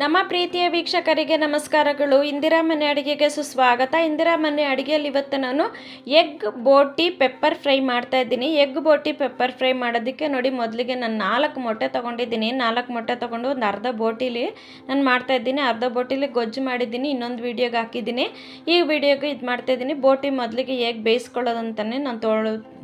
ನಮ್ಮ ಪ್ರೀತಿಯ ವೀಕ್ಷಕರಿಗೆ ನಮಸ್ಕಾರಗಳು. ಇಂದಿರಾ ಮನೆ ಅಡುಗೆಗೆ ಸುಸ್ವಾಗತ. ಇಂದಿರಾ ಮನೆ ಅಡುಗೆಯಲ್ಲಿ ಇವತ್ತು ನಾನು ಎಗ್ ಬೋಟಿ ಪೆಪ್ಪರ್ ಫ್ರೈ ಮಾಡ್ತಾ ಇದ್ದೀನಿ. ಎಗ್ ಬೋಟಿ ಪೆಪ್ಪರ್ ಫ್ರೈ ಮಾಡೋದಕ್ಕೆ ನೋಡಿ, ಮೊದಲಿಗೆ ನಾನು 4 ಮೊಟ್ಟೆ ತೊಗೊಂಡಿದ್ದೀನಿ. 4 ಮೊಟ್ಟೆ ತೊಗೊಂಡು ಒಂದು ಅರ್ಧ ಬೋಟಿಲಿ ನಾನು ಮಾಡ್ತಾಯಿದ್ದೀನಿ. ಅರ್ಧ ಬೋಟಿಲಿ ಗೊಜ್ಜು ಮಾಡಿದ್ದೀನಿ, ಇನ್ನೊಂದು ವೀಡಿಯೋಗೆ ಹಾಕಿದ್ದೀನಿ. ಈ ವಿಡಿಯೋಗೆ ಇದು ಮಾಡ್ತಾಯಿದ್ದೀನಿ. ಬೋಟಿ ಮೊದಲಿಗೆ ಹೇಗೆ ಬೇಯಿಸ್ಕೊಳ್ಳೋದಂತಲೇ ನಾನು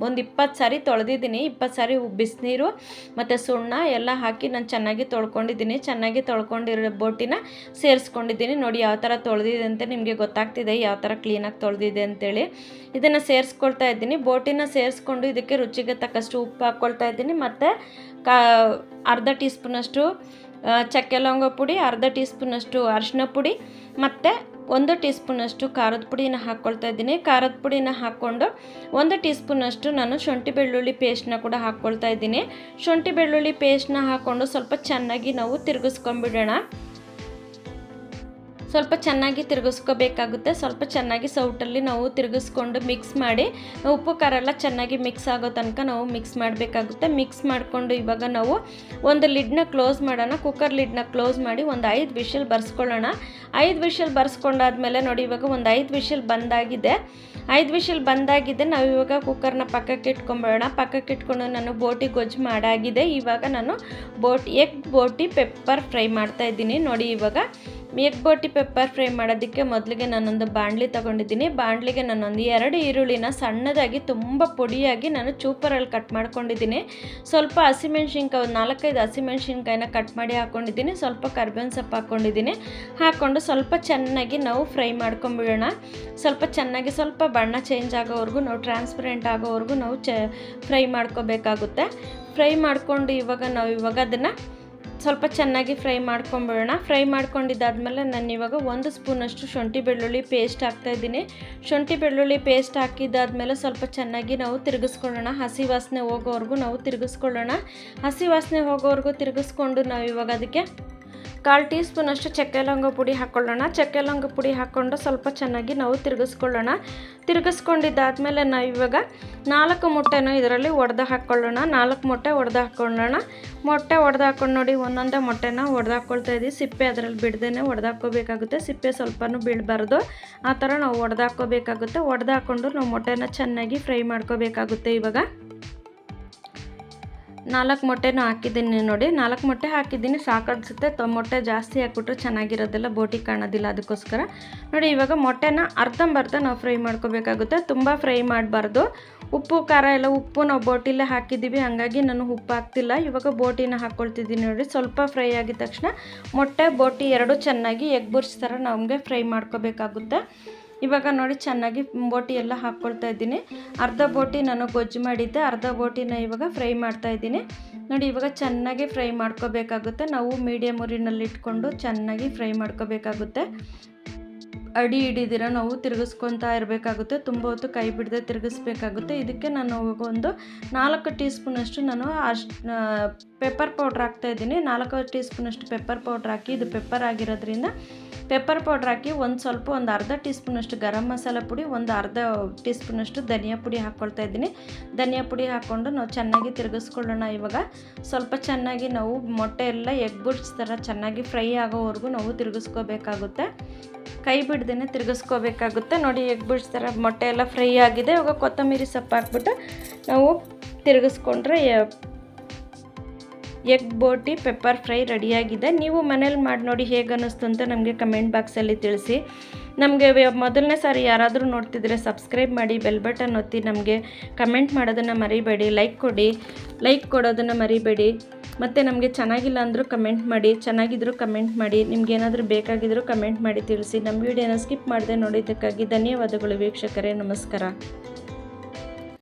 ಒಂದು 20 ಸಾರಿ ತೊಳೆದಿದ್ದೀನಿ. 20 ಸಾರಿ ಬಿಸಿನೀರು ಮತ್ತು ಸುಣ್ಣ ಎಲ್ಲ ಹಾಕಿ ನಾನು ಚೆನ್ನಾಗಿ ತೊಳ್ಕೊಂಡಿದ್ದೀನಿ. ಚೆನ್ನಾಗಿ ತೊಳ್ಕೊಂಡಿರೋ ಬೋಟಿನ ಸೇರಿಸ್ಕೊಂಡಿದ್ದೀನಿ. ನೋಡಿ ಯಾವ ಥರ ತೊಳೆದಿದೆ ಅಂತ ನಿಮಗೆ ಗೊತ್ತಾಗ್ತಿದೆ, ಯಾವ ಥರ ಕ್ಲೀನಾಗಿ ತೊಳೆದಿದೆ ಅಂತೇಳಿ. ಇದನ್ನು ಸೇರಿಸ್ಕೊಳ್ತಾ ಇದ್ದೀನಿ. ಬೋಟಿನ ಸೇರಿಸ್ಕೊಂಡು ಇದಕ್ಕೆ ರುಚಿಗೆ ತಕ್ಕಷ್ಟು ಉಪ್ಪು ಹಾಕ್ಕೊಳ್ತಾ ಇದ್ದೀನಿ. ಮತ್ತು ಅರ್ಧ ಟೀ ಸ್ಪೂನಷ್ಟು ಚಕ್ಕೆ ಲವಂಗ ಪುಡಿ, ಅರ್ಧ ಟೀ ಸ್ಪೂನಷ್ಟು ಅರಿಶಿನ ಪುಡಿ ಮತ್ತು 1 ಟೀ ಸ್ಪೂನಷ್ಟು ಖಾರದ ಪುಡಿನ ಹಾಕ್ಕೊಳ್ತಾ ಇದ್ದೀನಿ. ಖಾರದ ಪುಡಿನ ಹಾಕ್ಕೊಂಡು 1 ಟೀ ಸ್ಪೂನಷ್ಟು ನಾನು ಶುಂಠಿ ಬೆಳ್ಳುಳ್ಳಿ ಪೇಸ್ಟ್ನ ಕೂಡ ಹಾಕ್ಕೊಳ್ತಾ ಇದ್ದೀನಿ. ಶುಂಠಿ ಬೆಳ್ಳುಳ್ಳಿ ಪೇಸ್ಟ್ನ ಹಾಕ್ಕೊಂಡು ಸ್ವಲ್ಪ ಚೆನ್ನಾಗಿ ನಾವು ತಿರುಗಿಸ್ಕೊಂಡ್ಬಿಡೋಣ. ಸ್ವಲ್ಪ ಚೆನ್ನಾಗಿ ತಿರುಗಿಸ್ಕೋಬೇಕಾಗುತ್ತೆ. ಸ್ವಲ್ಪ ಚೆನ್ನಾಗಿ ಸೌಟಲ್ಲಿ ನಾವು ತಿರುಗಿಸ್ಕೊಂಡು ಮಿಕ್ಸ್ ಮಾಡಿ, ಉಪ್ಪು ಖಾರ ಎಲ್ಲ ಚೆನ್ನಾಗಿ ಮಿಕ್ಸ್ ಆಗೋ ತನಕ ನಾವು ಮಿಕ್ಸ್ ಮಾಡಬೇಕಾಗುತ್ತೆ. ಮಿಕ್ಸ್ ಮಾಡಿಕೊಂಡು ಇವಾಗ ನಾವು ಒಂದು ಲಿಡ್ನ ಕ್ಲೋಸ್ ಮಾಡೋಣ. ಕುಕ್ಕರ್ ಲಿಡ್ನ ಕ್ಲೋಸ್ ಮಾಡಿ ಒಂದು 5 ವಿಷಲ್ ಬರ್ಸ್ಕೊಳ್ಳೋಣ. 5 ವಿಷಲ್ ಬರ್ಸ್ಕೊಂಡಾದ್ಮೇಲೆ ನೋಡಿ, ಇವಾಗ ಒಂದು 5 ವಿಷಲ್ ಬಂದಾಗಿದೆ. 5 ವಿಷಲ್ ಬಂದಾಗಿದೆ. ನಾವು ಇವಾಗ ಕುಕ್ಕರ್ನ ಪಕ್ಕಕ್ಕೆ ಇಟ್ಕೊಂಬೇಡ. ಪಕ್ಕಕ್ಕೆ ಇಟ್ಕೊಂಡು ನಾನು ಬೋಟಿ ಗೊಜ್ಜು ಮಾಡಾಗಿದೆ. ಇವಾಗ ನಾನು ಎಗ್ ಬೋಟಿ ಪೆಪ್ಪರ್ ಫ್ರೈ ಮಾಡ್ತಾಯಿದ್ದೀನಿ. ನೋಡಿ, ಇವಾಗ ಎಗ್ ಬೋಟಿ ಪೆಪ್ಪರ್ ಫ್ರೈ ಮಾಡೋದಕ್ಕೆ ಮೊದಲಿಗೆ ನಾನೊಂದು ಬಾಣಲಿ ತೊಗೊಂಡಿದ್ದೀನಿ. ಬಾಣಲಿಗೆ ನಾನೊಂದು 2 ಈರುಳ್ಳಿನ ಸಣ್ಣದಾಗಿ ತುಂಬ ಪೊಡಿಯಾಗಿ ನಾನು ಚೂಪರಲ್ಲಿ ಕಟ್ ಮಾಡ್ಕೊಂಡಿದ್ದೀನಿ. ಸ್ವಲ್ಪ ಹಸಿಮೆಣ್ಸಿನ್ಕಾಯಿ, ಒಂದು 4-5 ಹಸಿಮೆಣ್ಸಿನ್ಕಾಯಿನ ಕಟ್ ಮಾಡಿ ಹಾಕ್ಕೊಂಡಿದ್ದೀನಿ. ಸ್ವಲ್ಪ ಕರ್ಬೇವಿನ ಸೊಪ್ಪು ಹಾಕ್ಕೊಂಡಿದ್ದೀನಿ. ಹಾಕ್ಕೊಂಡು ಸ್ವಲ್ಪ ಚೆನ್ನಾಗಿ ನಾವು ಫ್ರೈ ಮಾಡ್ಕೊಂಬಿಡೋಣ. ಸ್ವಲ್ಪ ಚೆನ್ನಾಗಿ ಸ್ವಲ್ಪ ಬಣ್ಣ ಚೇಂಜ್ ಆಗೋವರೆಗೂ ನಾವು ಟ್ರಾನ್ಸ್ಪರೆಂಟ್ ಆಗೋವರೆಗೂ ನಾವು ಫ್ರೈ ಮಾಡ್ಕೋಬೇಕಾಗುತ್ತೆ. ಫ್ರೈ ಮಾಡಿಕೊಂಡು ಇವಾಗ ಅದನ್ನು ಸ್ವಲ್ಪ ಚೆನ್ನಾಗಿ ಫ್ರೈ ಮಾಡ್ಕೊಂಬಿಡೋಣ. ಫ್ರೈ ಮಾಡ್ಕೊಂಡಿದ್ದಾದಮೇಲೆ ನಾನು ಇವಾಗ 1 ಸ್ಪೂನಷ್ಟು ಶುಂಠಿ ಬೆಳ್ಳುಳ್ಳಿ ಪೇಸ್ಟ್ ಹಾಕ್ತಾಯಿದ್ದೀನಿ. ಶುಂಠಿ ಬೆಳ್ಳುಳ್ಳಿ ಪೇಸ್ಟ್ ಹಾಕಿದ್ದಾದಮೇಲೆ ಸ್ವಲ್ಪ ಚೆನ್ನಾಗಿ ನಾವು ತಿರುಗಿಸ್ಕೊಳ್ಳೋಣ. ಹಸಿ ವಾಸನೆ ಹೋಗೋವರೆಗೂ ನಾವು ತಿರುಗಿಸ್ಕೊಳ್ಳೋಣ. ಹಸಿ ವಾಸನೆ ಹೋಗೋವರೆಗೂ ತಿರುಗಿಸ್ಕೊಂಡು ನಾವು ಇವಾಗ ಅದಕ್ಕೆ 1/4 ಟೀ ಸ್ಪೂನಷ್ಟು ಚಕ್ಕೆ ಲವಂಗ ಪುಡಿ ಹಾಕ್ಕೊಳ್ಳೋಣ. ಚಕ್ಕೆ ಲವಂಗ ಪುಡಿ ಹಾಕ್ಕೊಂಡು ಸ್ವಲ್ಪ ಚೆನ್ನಾಗಿ ನಾವು ತಿರುಗಿಸ್ಕೊಳ್ಳೋಣ. ತಿರುಗಿಸ್ಕೊಂಡಿದ್ದಾದಮೇಲೆ ನಾವು ಇವಾಗ 4 ಮೊಟ್ಟೆನೂ ಇದರಲ್ಲಿ ಒಡೆದು ಹಾಕ್ಕೊಳ್ಳೋಣ. 4 ಮೊಟ್ಟೆ ಒಡೆದು ಹಾಕ್ಕೊಳ್ಳೋಣ. ಮೊಟ್ಟೆ ಒಡೆದು ಹಾಕ್ಕೊಂಡು ನೋಡಿ, ಒಂದೊಂದೇ ಮೊಟ್ಟೆನ ಒಡೆದು ಹಾಕ್ಕೊಳ್ತಾ ಇದ್ದೀವಿ. ಸಿಪ್ಪೆ ಅದರಲ್ಲಿ ಬಿಡ್ದೇ ಒಡೆದು ಹಾಕ್ಕೋಬೇಕಾಗುತ್ತೆ. ಸಿಪ್ಪೆ ಸ್ವಲ್ಪನೂ ಬೀಳಬಾರ್ದು, ಆ ಥರ ನಾವು ಒಡೆದು ಹಾಕ್ಕೋಬೇಕಾಗುತ್ತೆ. ಒಡೆದು ಹಾಕ್ಕೊಂಡು ನಾವು ಮೊಟ್ಟೆನ ಚೆನ್ನಾಗಿ ಫ್ರೈ ಮಾಡ್ಕೋಬೇಕಾಗುತ್ತೆ. ಇವಾಗ 4 ಮೊಟ್ಟೆನೂ ಹಾಕಿದ್ದೀನಿ. ನೋಡಿ, 4 ಮೊಟ್ಟೆ ಹಾಕಿದ್ದೀನಿ, ಸಾಕನ್ಸುತ್ತೆ. ಮೊಟ್ಟೆ ಜಾಸ್ತಿ ಹಾಕ್ಬಿಟ್ರೆ ಚೆನ್ನಾಗಿರೋದಿಲ್ಲ, ಬೋಟಿ ಕಾಣೋದಿಲ್ಲ. ಅದಕ್ಕೋಸ್ಕರ ನೋಡಿ, ಇವಾಗ ಮೊಟ್ಟೆನ ಅರ್ಧಂಬರ್ಧ ನಾವು ಫ್ರೈ ಮಾಡ್ಕೋಬೇಕಾಗುತ್ತೆ. ತುಂಬ ಫ್ರೈ ಮಾಡಬಾರ್ದು. ಉಪ್ಪು ಖಾರ ಎಲ್ಲ ಉಪ್ಪು ನಾವು ಬೋಟಿಲೇ ಹಾಕಿದ್ದೀವಿ, ಹಾಗಾಗಿ ನಾನು ಉಪ್ಪು ಹಾಕ್ತಿಲ್ಲ. ಇವಾಗ ಬೋಟಿನ ಹಾಕ್ಕೊಳ್ತಿದ್ದೀನಿ. ನೋಡಿ, ಸ್ವಲ್ಪ ಫ್ರೈ ಆಗಿದ ತಕ್ಷಣ ಮೊಟ್ಟೆ ಬೋಟಿ ಎರಡೂ ಚೆನ್ನಾಗಿ ಎಗ್ ಬುರ್ಜ್ ಥರ ನಮಗೆ ಫ್ರೈ ಮಾಡ್ಕೋಬೇಕಾಗುತ್ತೆ. ಇವಾಗ ನೋಡಿ, ಚೆನ್ನಾಗಿ ಬೋಟಿ ಎಲ್ಲ ಹಾಕ್ಕೊಳ್ತಾ ಇದ್ದೀನಿ. ಅರ್ಧ ಬೋಟಿ ನಾನು ಗೊಜ್ಜು ಮಾಡಿದ್ದೆ, ಅರ್ಧ ಬೋಟಿನ ಇವಾಗ ಫ್ರೈ ಮಾಡ್ತಾ ಇದ್ದೀನಿ. ನೋಡಿ, ಇವಾಗ ಚೆನ್ನಾಗಿ ಫ್ರೈ ಮಾಡ್ಕೋಬೇಕಾಗುತ್ತೆ. ನಾವು ಮೀಡಿಯಮ್ ಉರಿನಲ್ಲಿ ಇಟ್ಕೊಂಡು ಚೆನ್ನಾಗಿ ಫ್ರೈ ಮಾಡ್ಕೋಬೇಕಾಗುತ್ತೆ. ಅಡಿ ಹಿಡಿದಿರ ನಾವು ತಿರುಗಿಸ್ಕೊತಾ ಇರಬೇಕಾಗುತ್ತೆ. ತುಂಬ ಹೊತ್ತು ಕೈ ಬಿಡದೆ ತಿರುಗಿಸ್ಬೇಕಾಗುತ್ತೆ. ಇದಕ್ಕೆ ನಾನು ಒಂದು 4 ಟೀ ಸ್ಪೂನಷ್ಟು ನಾನು ಪೆಪ್ಪರ್ ಪೌಡ್ರ್ ಹಾಕ್ತಾಯಿದ್ದೀನಿ. 4 ಟೀ ಸ್ಪೂನಷ್ಟು ಪೆಪ್ಪರ್ ಪೌಡ್ರ್ ಹಾಕಿ, ಇದು ಪೆಪ್ಪರ್ ಆಗಿರೋದ್ರಿಂದ ಪೆಪ್ಪರ್ ಪೌಡ್ರ್ ಹಾಕಿ ಒಂದು ಅರ್ಧ ಟೀ ಸ್ಪೂನಷ್ಟು ಗರಂ ಮಸಾಲೆ ಪುಡಿ, ಒಂದು ಅರ್ಧ ಟೀ ಸ್ಪೂನಷ್ಟು ಧನಿಯಾ ಪುಡಿ ಹಾಕ್ಕೊಳ್ತಾ ಇದ್ದೀನಿ. ಧನಿಯಾ ಪುಡಿ ಹಾಕ್ಕೊಂಡು ನಾವು ಚೆನ್ನಾಗಿ ತಿರುಗಿಸ್ಕೊಳ್ಳೋಣ. ಇವಾಗ ಸ್ವಲ್ಪ ಚೆನ್ನಾಗಿ ನಾವು ಮೊಟ್ಟೆ ಎಲ್ಲ ಎಗ್ ಬುರ್ಜ್ ಥರ ಚೆನ್ನಾಗಿ ಫ್ರೈ ಆಗೋವರೆಗೂ ನಾವು ತಿರುಗಿಸ್ಕೋಬೇಕಾಗುತ್ತೆ. ಕೈ ಬಿಡ್ದೇ ತಿರುಗಿಸ್ಕೋಬೇಕಾಗುತ್ತೆ. ನೋಡಿ, ಎಗ್ ಬುರ್ಜ್ ಥರ ಮೊಟ್ಟೆ ಎಲ್ಲ ಫ್ರೈ ಆಗಿದೆ. ಇವಾಗ ಕೊತ್ತಂಬರಿ ಸೊಪ್ಪು ಹಾಕ್ಬಿಟ್ಟು ನಾವು ತಿರುಗಿಸ್ಕೊಂಡ್ರೆ ಎಗ್ ಬೋಟಿ ಪೆಪ್ಪರ್ ಫ್ರೈ ರೆಡಿಯಾಗಿದೆ. ನೀವು ಮನೇಲಿ ಮಾಡಿ ನೋಡಿ, ಹೇಗೆ ಅನ್ನಿಸ್ತು ಅಂತ ನಮಗೆ ಕಮೆಂಟ್ ಬಾಕ್ಸಲ್ಲಿ ತಿಳಿಸಿ. ನಮಗೆ ಮೊದಲನೇ ಸಾರಿ ಯಾರಾದರೂ ನೋಡ್ತಿದ್ರೆ ಸಬ್ಸ್ಕ್ರೈಬ್ ಮಾಡಿ, ಬೆಲ್ ಬಟನ್ ಒತ್ತಿ, ನಮಗೆ ಕಮೆಂಟ್ ಮಾಡೋದನ್ನು ಮರಿಬೇಡಿ. ಲೈಕ್ ಕೊಡೋದನ್ನು ಮರಿಬೇಡಿ. ಮತ್ತು ನಮಗೆ ಚೆನ್ನಾಗಿಲ್ಲ ಅಂದರೂ ಕಮೆಂಟ್ ಮಾಡಿ, ಚೆನ್ನಾಗಿದ್ದರೂ ಕಮೆಂಟ್ ಮಾಡಿ. ನಿಮ್ಗೆ ಏನಾದರೂ ಬೇಕಾಗಿದ್ದರೂ ಕಮೆಂಟ್ ಮಾಡಿ ತಿಳಿಸಿ. ನಮ್ಮ ವಿಡಿಯೋನ ಸ್ಕಿಪ್ ಮಾಡದೆ ನೋಡಿದ್ದಕ್ಕಾಗಿ ಧನ್ಯವಾದಗಳು ವೀಕ್ಷಕರೇ. ನಮಸ್ಕಾರ.